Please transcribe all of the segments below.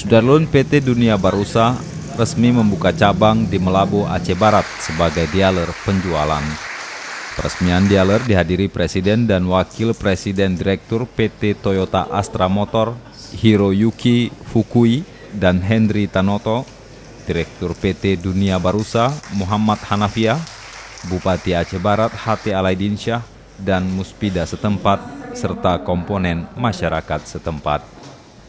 Sudarlun, PT Dunia Barusa resmi membuka cabang di Melabu, Aceh Barat sebagai dealer penjualan. Peresmian dealer dihadiri Presiden dan Wakil Presiden Direktur PT Toyota Astra Motor, Hiroyuki Fukui, dan Henry Tanoto, Direktur PT Dunia Barusa, Muhammad Hanafiah, Bupati Aceh Barat, Hati Alaidinsyah, dan Muspida setempat, serta komponen masyarakat setempat.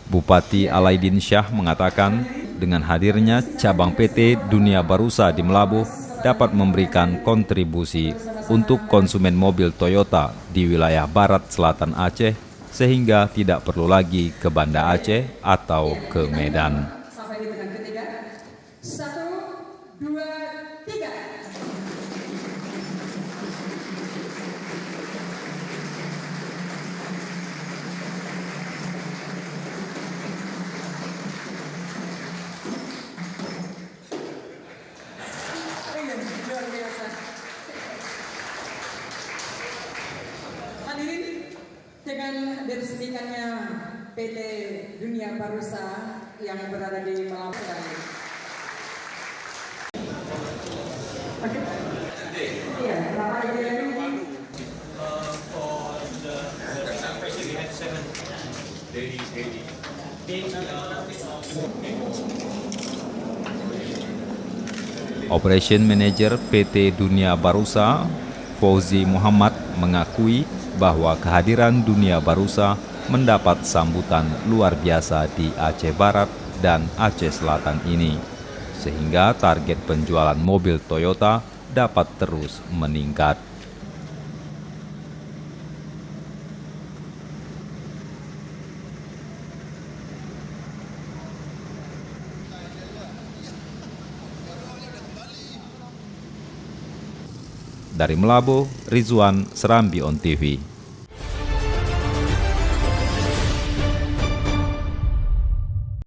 Bupati Alaidinsyah mengatakan, dengan hadirnya cabang PT Dunia Barusa di Melabu dapat memberikan kontribusi untuk konsumen mobil Toyota di wilayah barat selatan Aceh, sehingga tidak perlu lagi ke Banda Aceh atau ke Medan. Sampai di dengan ketiga. 1, 2, 3. Luar biasa. Hadirin, dengan diresmikannya PT Dunia Barusa yang berada di Melabu. Iya, berapa lagi lagi? Operation Manager PT Dunia Barusa, Fauzi Muhammad, mengakui bahwa kehadiran Dunia Barusa mendapat sambutan luar biasa di Aceh Barat dan Aceh Selatan ini, sehingga target penjualan mobil Toyota dapat terus meningkat. Dari Melabu, Rizwan, Serambi On TV.